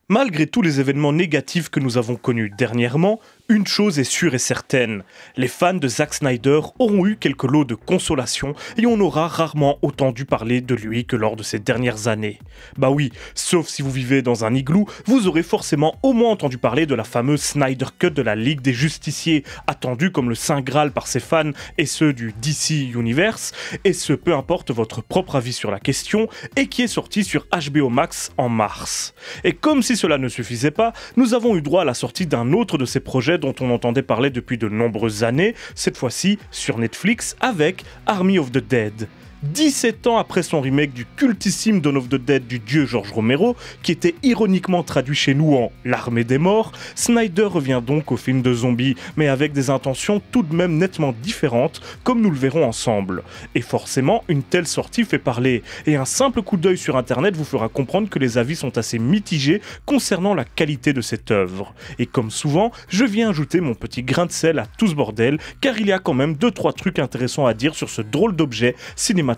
Malgré tous les événements négatifs que nous avons connus dernièrement, une chose est sûre et certaine, les fans de Zack Snyder auront eu quelques lots de consolation et on aura rarement autant dû parler de lui que lors de ces dernières années. Bah oui, sauf si vous vivez dans un igloo, vous aurez forcément au moins entendu parler de la fameuse Snyder Cut de la Ligue des Justiciers, attendue comme le Saint Graal par ses fans et ceux du DC Universe, et ce peu importe votre propre avis sur la question, et qui est sortie sur HBO Max en mars. Et comme si cela ne suffisait pas, nous avons eu droit à la sortie d'un autre de ces projets dont on entendait parler depuis de nombreuses années, cette fois-ci sur Netflix avec Army of the Dead. 17 ans après son remake du cultissime Dawn of the Dead du dieu George Romero, qui était ironiquement traduit chez nous en L'Armée des Morts, Snyder revient donc au film de zombies, mais avec des intentions tout de même nettement différentes, comme nous le verrons ensemble. Et forcément, une telle sortie fait parler, et un simple coup d'œil sur internet vous fera comprendre que les avis sont assez mitigés concernant la qualité de cette œuvre. Et comme souvent, je viens ajouter mon petit grain de sel à tout ce bordel, car il y a quand même 2-3 trucs intéressants à dire sur ce drôle d'objet cinématographique.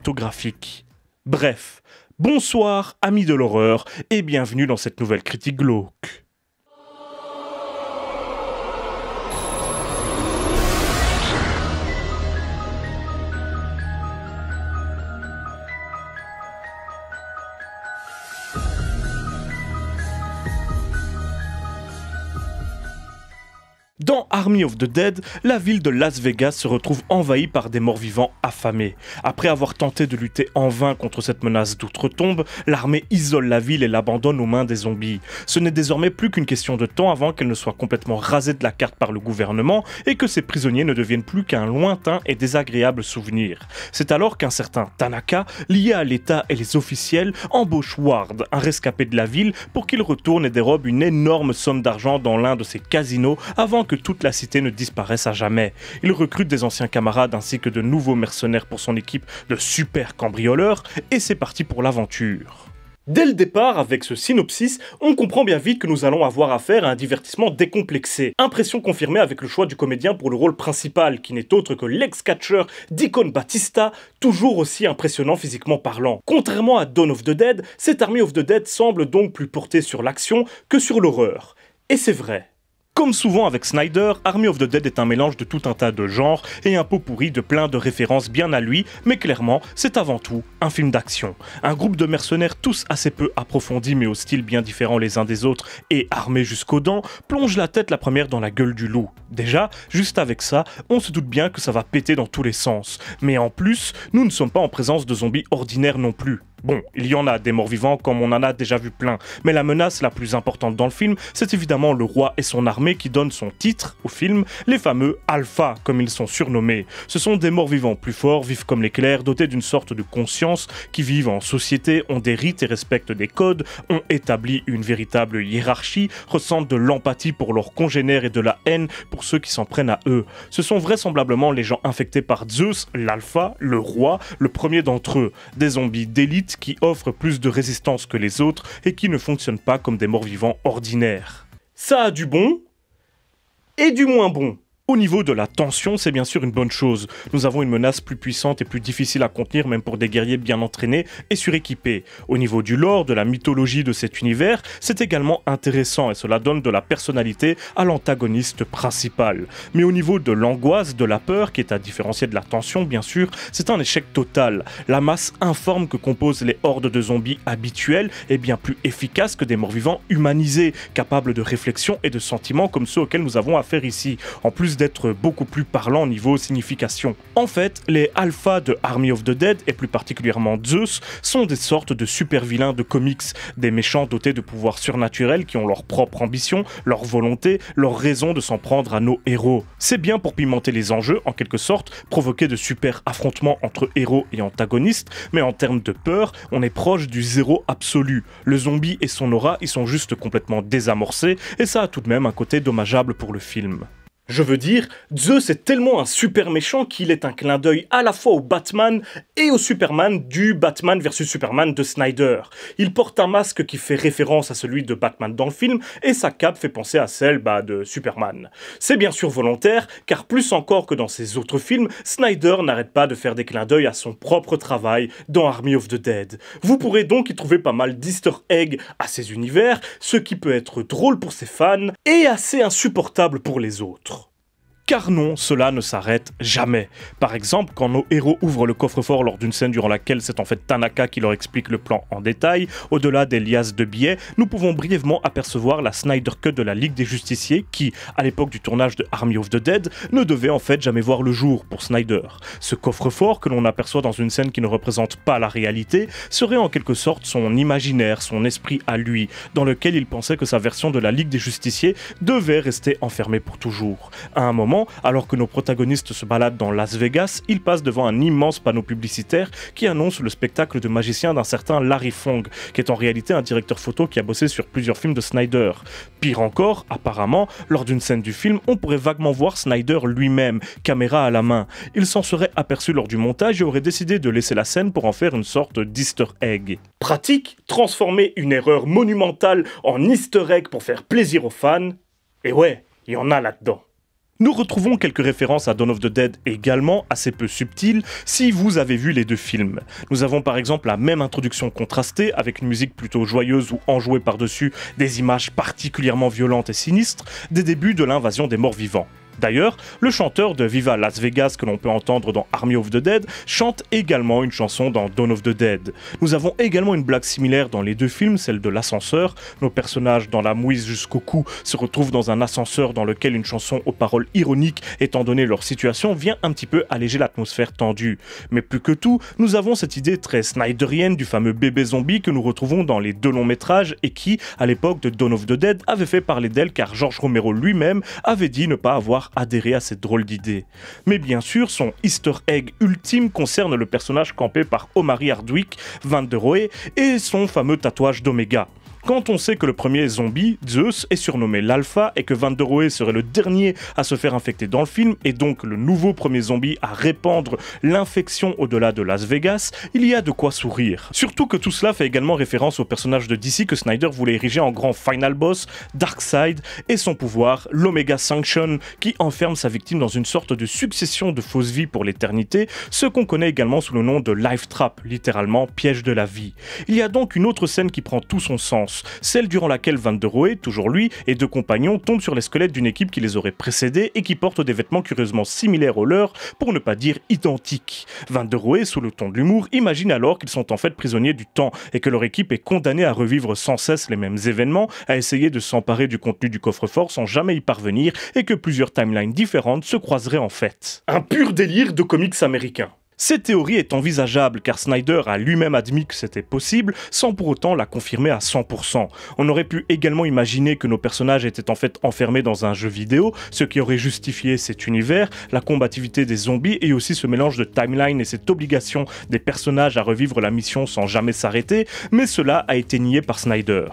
Bref, bonsoir amis de l'horreur et bienvenue dans cette nouvelle critique glauque. Dans Army of the Dead, la ville de Las Vegas se retrouve envahie par des morts-vivants affamés. Après avoir tenté de lutter en vain contre cette menace d'outre-tombe, l'armée isole la ville et l'abandonne aux mains des zombies. Ce n'est désormais plus qu'une question de temps avant qu'elle ne soit complètement rasée de la carte par le gouvernement et que ces prisonniers ne deviennent plus qu'un lointain et désagréable souvenir. C'est alors qu'un certain Tanaka, lié à l'État et les officiels, embauche Ward, un rescapé de la ville, pour qu'il retourne et dérobe une énorme somme d'argent dans l'un de ses casinos avant que toute la cité ne disparaisse à jamais. Il recrute des anciens camarades ainsi que de nouveaux mercenaires pour son équipe de super cambrioleurs et c'est parti pour l'aventure. Dès le départ, avec ce synopsis, on comprend bien vite que nous allons avoir affaire à un divertissement décomplexé. Impression confirmée avec le choix du comédien pour le rôle principal, qui n'est autre que l'ex-catcheur Deacon Batista, toujours aussi impressionnant physiquement parlant. Contrairement à Dawn of the Dead, cette Army of the Dead semble donc plus portée sur l'action que sur l'horreur. Et c'est vrai. Comme souvent avec Snyder, Army of the Dead est un mélange de tout un tas de genres et un pot pourri de plein de références bien à lui, mais clairement, c'est avant tout un film d'action. Un groupe de mercenaires tous assez peu approfondis mais au style bien différent les uns des autres et armés jusqu'aux dents, plonge la tête la première dans la gueule du loup. Déjà, juste avec ça, on se doute bien que ça va péter dans tous les sens. Mais en plus, nous ne sommes pas en présence de zombies ordinaires non plus. Bon, il y en a des morts-vivants comme on en a déjà vu plein, mais la menace la plus importante dans le film, c'est évidemment le roi et son armée qui donnent son titre au film, les fameux Alpha, comme ils sont surnommés. Ce sont des morts-vivants plus forts, vifs comme l'éclair, dotés d'une sorte de conscience, qui vivent en société, ont des rites et respectent des codes, ont établi une véritable hiérarchie, ressentent de l'empathie pour leurs congénères et de la haine pour ceux qui s'en prennent à eux. Ce sont vraisemblablement les gens infectés par Zeus, l'Alpha, le roi, le premier d'entre eux, des zombies d'élite qui offrent plus de résistance que les autres et qui ne fonctionnent pas comme des morts-vivants ordinaires. Ça a du bon et du moins bon. Au niveau de la tension, c'est bien sûr une bonne chose. Nous avons une menace plus puissante et plus difficile à contenir même pour des guerriers bien entraînés et suréquipés. Au niveau du lore, de la mythologie de cet univers, c'est également intéressant et cela donne de la personnalité à l'antagoniste principal. Mais au niveau de l'angoisse, de la peur, qui est à différencier de la tension bien sûr, c'est un échec total. La masse informe que composent les hordes de zombies habituels est bien plus efficace que des morts-vivants humanisés, capables de réflexion et de sentiments comme ceux auxquels nous avons affaire ici. En plus d'être beaucoup plus parlant niveau signification. En fait, les alphas de Army of the Dead, et plus particulièrement Zeus, sont des sortes de super vilains de comics, des méchants dotés de pouvoirs surnaturels qui ont leur propre ambition, leur volonté, leur raison de s'en prendre à nos héros. C'est bien pour pimenter les enjeux, en quelque sorte, provoquer de super affrontements entre héros et antagonistes, mais en termes de peur, on est proche du zéro absolu. Le zombie et son aura, ils sont juste complètement désamorcés, et ça a tout de même un côté dommageable pour le film. Je veux dire, Zeus est tellement un super méchant qu'il est un clin d'œil à la fois au Batman et au Superman du Batman vs Superman de Snyder. Il porte un masque qui fait référence à celui de Batman dans le film et sa cape fait penser à celle de Superman. C'est bien sûr volontaire, car plus encore que dans ses autres films, Snyder n'arrête pas de faire des clins d'œil à son propre travail dans Army of the Dead. Vous pourrez donc y trouver pas mal d'easter eggs à ses univers, ce qui peut être drôle pour ses fans et assez insupportable pour les autres. Car non, cela ne s'arrête jamais. Par exemple, quand nos héros ouvrent le coffre-fort lors d'une scène durant laquelle c'est en fait Tanaka qui leur explique le plan en détail, au-delà des liasses de billets, nous pouvons brièvement apercevoir la Snyder Cut de la Ligue des Justiciers qui, à l'époque du tournage de Army of the Dead, ne devait en fait jamais voir le jour pour Snyder. Ce coffre-fort que l'on aperçoit dans une scène qui ne représente pas la réalité serait en quelque sorte son imaginaire, son esprit à lui, dans lequel il pensait que sa version de la Ligue des Justiciers devait rester enfermée pour toujours. À un moment, alors que nos protagonistes se baladent dans Las Vegas, ils passent devant un immense panneau publicitaire qui annonce le spectacle de magicien d'un certain Larry Fong, qui est en réalité un directeur photo qui a bossé sur plusieurs films de Snyder. Pire encore, apparemment, lors d'une scène du film, on pourrait vaguement voir Snyder lui-même, caméra à la main. Il s'en serait aperçu lors du montage et aurait décidé de laisser la scène pour en faire une sorte d'easter egg. Pratique, transformer une erreur monumentale en easter egg pour faire plaisir aux fans, et ouais, il y en a là-dedans. Nous retrouvons quelques références à Dawn of the Dead également, assez peu subtiles, si vous avez vu les deux films. Nous avons par exemple la même introduction contrastée, avec une musique plutôt joyeuse ou enjouée par-dessus des images particulièrement violentes et sinistres, des débuts de l'invasion des morts-vivants. D'ailleurs, le chanteur de Viva Las Vegas que l'on peut entendre dans Army of the Dead chante également une chanson dans Dawn of the Dead. Nous avons également une blague similaire dans les deux films, celle de l'ascenseur. Nos personnages dans La Mouise jusqu'au cou se retrouvent dans un ascenseur dans lequel une chanson aux paroles ironiques, étant donné leur situation, vient un petit peu alléger l'atmosphère tendue. Mais plus que tout, nous avons cette idée très snyderienne du fameux bébé zombie que nous retrouvons dans les deux longs métrages et qui, à l'époque de Dawn of the Dead, avait fait parler d'elle car George Romero lui-même avait dit ne pas avoir adhérer à cette drôle d'idée. Mais bien sûr, son easter egg ultime concerne le personnage campé par Omari Hardwick, Van der Rohe, et son fameux tatouage d'Oméga. Quand on sait que le premier zombie, Zeus, est surnommé l'Alpha et que Van der Rohe serait le dernier à se faire infecter dans le film et donc le nouveau premier zombie à répandre l'infection au-delà de Las Vegas, il y a de quoi sourire. Surtout que tout cela fait également référence au personnage de DC que Snyder voulait ériger en grand final boss, Darkseid, et son pouvoir, l'Omega Sanction, qui enferme sa victime dans une sorte de succession de fausses vies pour l'éternité, ce qu'on connaît également sous le nom de Life Trap, littéralement piège de la vie. Il y a donc une autre scène qui prend tout son sens, celle durant laquelle Van der Rohe, toujours lui, et deux compagnons tombent sur les squelettes d'une équipe qui les aurait précédés et qui portent des vêtements curieusement similaires aux leurs, pour ne pas dire identiques. Van der Rohe, sous le ton de l'humour, imagine alors qu'ils sont en fait prisonniers du temps et que leur équipe est condamnée à revivre sans cesse les mêmes événements, à essayer de s'emparer du contenu du coffre-fort sans jamais y parvenir et que plusieurs timelines différentes se croiseraient en fait. Un pur délire de comics américains. Cette théorie est envisageable car Snyder a lui-même admis que c'était possible sans pour autant la confirmer à 100%. On aurait pu également imaginer que nos personnages étaient en fait enfermés dans un jeu vidéo, ce qui aurait justifié cet univers, la combativité des zombies et aussi ce mélange de timeline et cette obligation des personnages à revivre la mission sans jamais s'arrêter, mais cela a été nié par Snyder.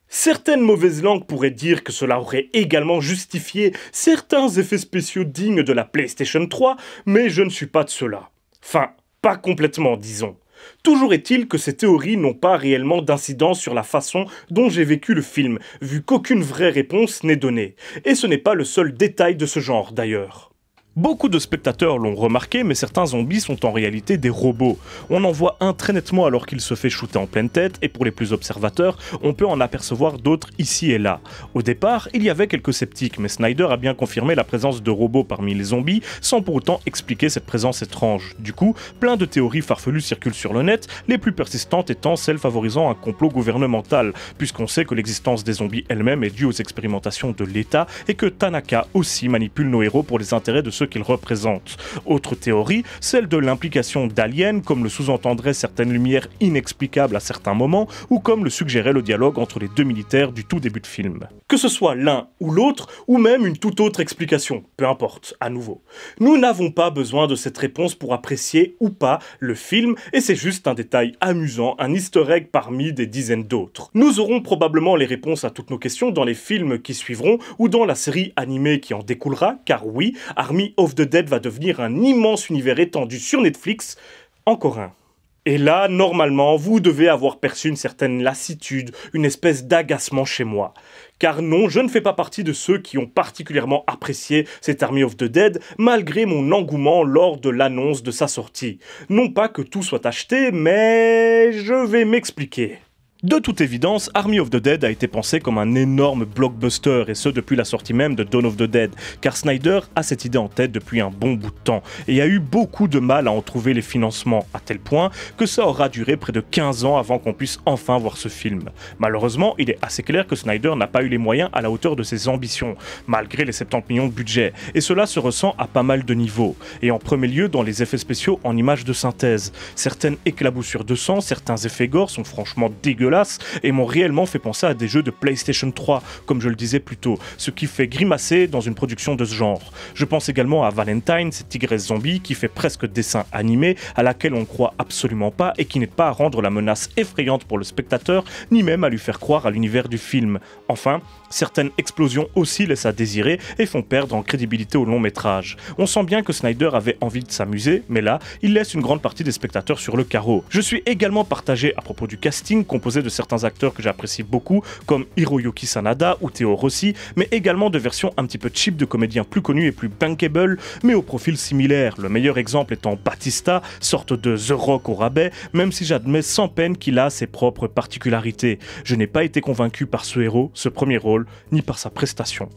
Certaines mauvaises langues pourraient dire que cela aurait également justifié certains effets spéciaux dignes de la PlayStation 3, mais je ne suis pas de cela. Enfin, pas complètement, disons. Toujours est-il que ces théories n'ont pas réellement d'incidence sur la façon dont j'ai vécu le film, vu qu'aucune vraie réponse n'est donnée. Et ce n'est pas le seul détail de ce genre, d'ailleurs. Beaucoup de spectateurs l'ont remarqué, mais certains zombies sont en réalité des robots. On en voit un très nettement alors qu'il se fait shooter en pleine tête, et pour les plus observateurs, on peut en apercevoir d'autres ici et là. Au départ, il y avait quelques sceptiques, mais Snyder a bien confirmé la présence de robots parmi les zombies, sans pour autant expliquer cette présence étrange. Du coup, plein de théories farfelues circulent sur le net, les plus persistantes étant celles favorisant un complot gouvernemental, puisqu'on sait que l'existence des zombies elle-même est due aux expérimentations de l'État, et que Tanaka aussi manipule nos héros pour les intérêts de ceux qu'ils représentent. Autre théorie, celle de l'implication d'aliens, comme le sous-entendraient certaines lumières inexplicables à certains moments, ou comme le suggérait le dialogue entre les deux militaires du tout début de film. Que ce soit l'un ou l'autre, ou même une toute autre explication, peu importe, à nouveau. Nous n'avons pas besoin de cette réponse pour apprécier ou pas le film, et c'est juste un détail amusant, un easter egg parmi des dizaines d'autres. Nous aurons probablement les réponses à toutes nos questions dans les films qui suivront, ou dans la série animée qui en découlera, car oui, Army of the Dead va devenir un immense univers étendu sur Netflix, encore un. Et là, normalement, vous devez avoir perçu une certaine lassitude, une espèce d'agacement chez moi. Car non, je ne fais pas partie de ceux qui ont particulièrement apprécié cet Army of the Dead, malgré mon engouement lors de l'annonce de sa sortie. Non pas que tout soit acheté, mais je vais m'expliquer. De toute évidence, Army of the Dead a été pensé comme un énorme blockbuster, et ce depuis la sortie même de Dawn of the Dead, car Snyder a cette idée en tête depuis un bon bout de temps, et a eu beaucoup de mal à en trouver les financements, à tel point que ça aura duré près de 15 ans avant qu'on puisse enfin voir ce film. Malheureusement, il est assez clair que Snyder n'a pas eu les moyens à la hauteur de ses ambitions, malgré les 70 millions de budget, et cela se ressent à pas mal de niveaux, et en premier lieu dans les effets spéciaux en images de synthèse. Certaines éclaboussures de sang, certains effets gore sont franchement dégueulasses, et m'ont réellement fait penser à des jeux de PlayStation 3, comme je le disais plus tôt, ce qui fait grimacer dans une production de ce genre. Je pense également à Valentine, cette tigresse zombie qui fait presque dessin animé, à laquelle on ne croit absolument pas et qui n'est pas à rendre la menace effrayante pour le spectateur, ni même à lui faire croire à l'univers du film. Enfin, certaines explosions aussi laissent à désirer et font perdre en crédibilité au long métrage. On sent bien que Snyder avait envie de s'amuser, mais là, il laisse une grande partie des spectateurs sur le carreau. Je suis également partagé à propos du casting, composé de certains acteurs que j'apprécie beaucoup, comme Hiroyuki Sanada ou Théo Rossi, mais également de versions un petit peu cheap de comédiens plus connus et plus bankable, mais au profil similaire. Le meilleur exemple étant Batista, sorte de The Rock au rabais, même si j'admets sans peine qu'il a ses propres particularités. Je n'ai pas été convaincu par ce héros, ce premier rôle, ni par sa prestation.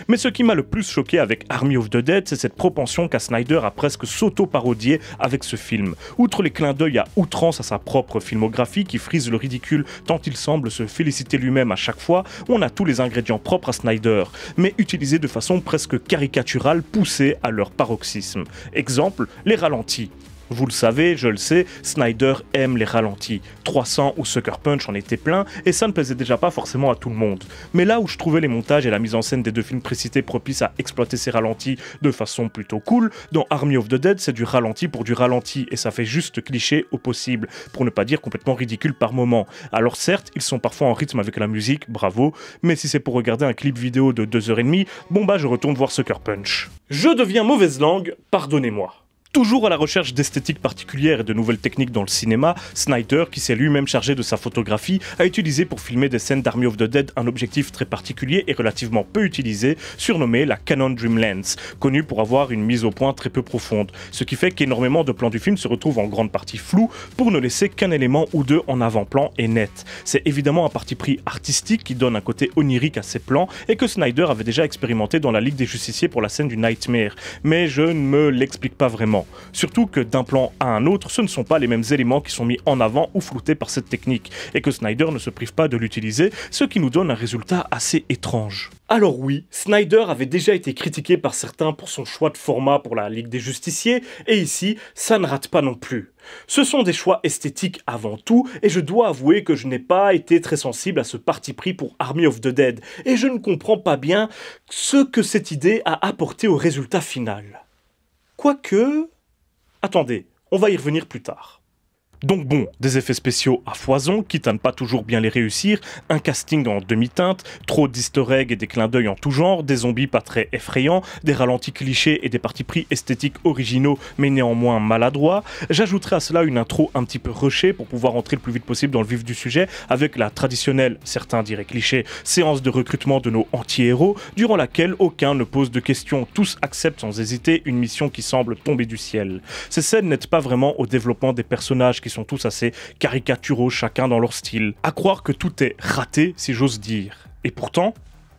Mais ce qui m'a le plus choqué avec Army of the Dead, c'est cette propension qu'a Snyder à presque s'auto-parodier avec ce film. Outre les clins d'œil à outrance à sa propre filmographie qui frise le ridicule tant il semble se féliciter lui-même à chaque fois, on a tous les ingrédients propres à Snyder, mais utilisés de façon presque caricaturale, poussés à leur paroxysme. Exemple, les ralentis. Vous le savez, je le sais, Snyder aime les ralentis. 300 ou Sucker Punch en étaient plein, et ça ne plaisait déjà pas forcément à tout le monde. Mais là où je trouvais les montages et la mise en scène des deux films précités propices à exploiter ces ralentis de façon plutôt cool, dans Army of the Dead, c'est du ralenti pour du ralenti, et ça fait juste cliché au possible, pour ne pas dire complètement ridicule par moment. Alors certes, ils sont parfois en rythme avec la musique, bravo, mais si c'est pour regarder un clip vidéo de 2h30, bon bah je retourne voir Sucker Punch. Je deviens mauvaise langue, pardonnez-moi. Toujours à la recherche d'esthétiques particulières et de nouvelles techniques dans le cinéma, Snyder, qui s'est lui-même chargé de sa photographie, a utilisé pour filmer des scènes d'Army of the Dead un objectif très particulier et relativement peu utilisé, surnommé la Canon Dream Lens, connu pour avoir une mise au point très peu profonde, ce qui fait qu'énormément de plans du film se retrouvent en grande partie flous pour ne laisser qu'un élément ou deux en avant-plan et net. C'est évidemment un parti pris artistique qui donne un côté onirique à ces plans et que Snyder avait déjà expérimenté dans la Ligue des Justiciers pour la scène du Nightmare, mais je ne me l'explique pas vraiment. Surtout que d'un plan à un autre, ce ne sont pas les mêmes éléments qui sont mis en avant ou floutés par cette technique, et que Snyder ne se prive pas de l'utiliser, ce qui nous donne un résultat assez étrange. Alors oui, Snyder avait déjà été critiqué par certains pour son choix de format pour la Ligue des Justiciers, et ici, ça ne rate pas non plus. Ce sont des choix esthétiques avant tout, et je dois avouer que je n'ai pas été très sensible à ce parti pris pour Army of the Dead, et je ne comprends pas bien ce que cette idée a apporté au résultat final. Quoique... Attendez, on va y revenir plus tard. Donc bon, des effets spéciaux à foison, quitte à ne pas toujours bien les réussir, un casting en demi-teinte, trop d'easter eggs et des clins d'œil en tout genre, des zombies pas très effrayants, des ralentis clichés et des partis pris esthétiques originaux mais néanmoins maladroits. J'ajouterai à cela une intro un petit peu rushée pour pouvoir entrer le plus vite possible dans le vif du sujet avec la traditionnelle, certains diraient cliché, séance de recrutement de nos anti-héros, durant laquelle aucun ne pose de questions, tous acceptent sans hésiter une mission qui semble tomber du ciel. Ces scènes n'aident pas vraiment au développement des personnages qui sont tous assez caricaturaux, chacun dans leur style. À croire que tout est raté, si j'ose dire. Et pourtant,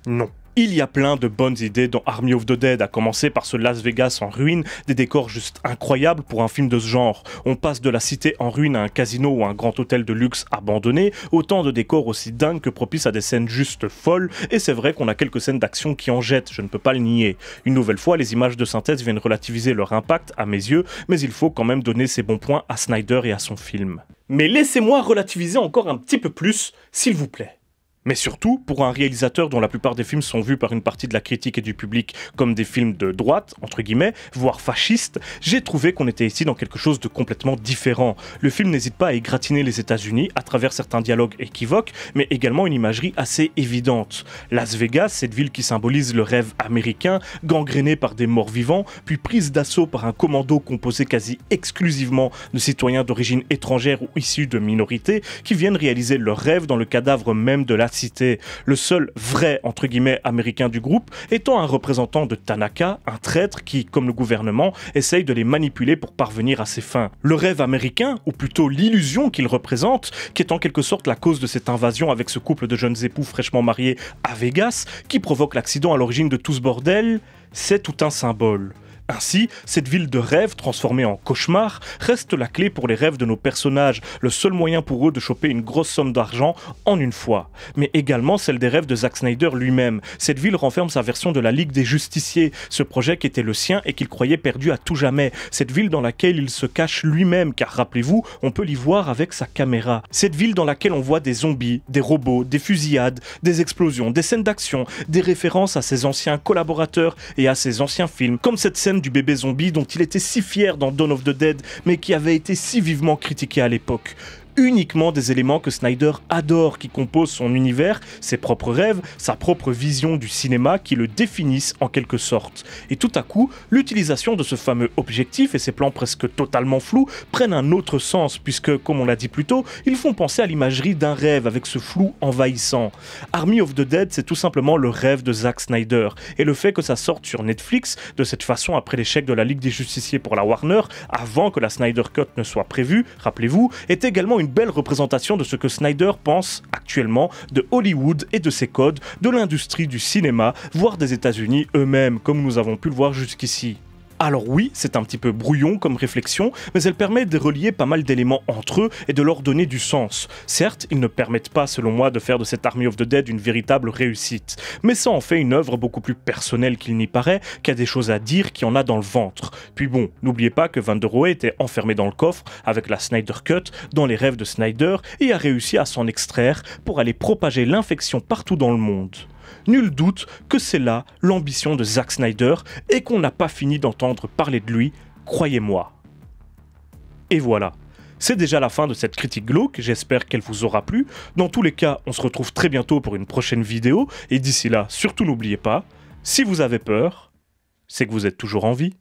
non. Il y a plein de bonnes idées dans Army of the Dead, à commencer par ce Las Vegas en ruine, des décors juste incroyables pour un film de ce genre. On passe de la cité en ruine à un casino ou un grand hôtel de luxe abandonné, autant de décors aussi dingues que propices à des scènes juste folles, et c'est vrai qu'on a quelques scènes d'action qui en jettent, je ne peux pas le nier. Une nouvelle fois, les images de synthèse viennent relativiser leur impact à mes yeux, mais il faut quand même donner ses bons points à Snyder et à son film. Mais laissez-moi relativiser encore un petit peu plus, s'il vous plaît. Mais surtout, pour un réalisateur dont la plupart des films sont vus par une partie de la critique et du public comme des films de droite, entre guillemets, voire fascistes, j'ai trouvé qu'on était ici dans quelque chose de complètement différent. Le film n'hésite pas à égratigner les États-Unis à travers certains dialogues équivoques, mais également une imagerie assez évidente. Las Vegas, cette ville qui symbolise le rêve américain, gangrénée par des morts vivants, puis prise d'assaut par un commando composé quasi exclusivement de citoyens d'origine étrangère ou issus de minorités, qui viennent réaliser leur rêve dans le cadavre même de la cité, le seul vrai entre guillemets américain du groupe étant un représentant de Tanaka, un traître qui, comme le gouvernement, essaye de les manipuler pour parvenir à ses fins. Le rêve américain, ou plutôt l'illusion qu'il représente, qui est en quelque sorte la cause de cette invasion avec ce couple de jeunes époux fraîchement mariés à Vegas, qui provoque l'accident à l'origine de tout ce bordel, c'est tout un symbole. Ainsi, cette ville de rêve transformée en cauchemar reste la clé pour les rêves de nos personnages, le seul moyen pour eux de choper une grosse somme d'argent en une fois. Mais également celle des rêves de Zack Snyder lui-même. Cette ville renferme sa version de la Ligue des Justiciers, ce projet qui était le sien et qu'il croyait perdu à tout jamais. Cette ville dans laquelle il se cache lui-même, car rappelez-vous, on peut l'y voir avec sa caméra. Cette ville dans laquelle on voit des zombies, des robots, des fusillades, des explosions, des scènes d'action, des références à ses anciens collaborateurs et à ses anciens films, comme cette scène du bébé zombie dont il était si fier dans Dawn of the Dead, mais qui avait été si vivement critiqué à l'époque. Uniquement des éléments que Snyder adore, qui composent son univers, ses propres rêves, sa propre vision du cinéma qui le définissent en quelque sorte. Et tout à coup, l'utilisation de ce fameux objectif et ses plans presque totalement flous prennent un autre sens puisque, comme on l'a dit plus tôt, ils font penser à l'imagerie d'un rêve avec ce flou envahissant. Army of the Dead, c'est tout simplement le rêve de Zack Snyder, et le fait que ça sorte sur Netflix de cette façon après l'échec de la Ligue des Justiciers pour la Warner, avant que la Snyder Cut ne soit prévue, rappelez-vous, est également une belle représentation de ce que Snyder pense actuellement de Hollywood et de ses codes, de l'industrie du cinéma, voire des États-Unis eux-mêmes, comme nous avons pu le voir jusqu'ici. Alors oui, c'est un petit peu brouillon comme réflexion, mais elle permet de relier pas mal d'éléments entre eux et de leur donner du sens. Certes, ils ne permettent pas, selon moi, de faire de cette Army of the Dead une véritable réussite, mais ça en fait une œuvre beaucoup plus personnelle qu'il n'y paraît, qui a des choses à dire, qui en a dans le ventre. Puis bon, n'oubliez pas que Van der Rohe était enfermé dans le coffre avec la Snyder Cut, dans les rêves de Snyder, et a réussi à s'en extraire pour aller propager l'infection partout dans le monde. Nul doute que c'est là l'ambition de Zack Snyder et qu'on n'a pas fini d'entendre parler de lui, croyez-moi. Et voilà, c'est déjà la fin de cette critique glauque, j'espère qu'elle vous aura plu. Dans tous les cas, on se retrouve très bientôt pour une prochaine vidéo, et d'ici là, surtout n'oubliez pas, si vous avez peur, c'est que vous êtes toujours en vie.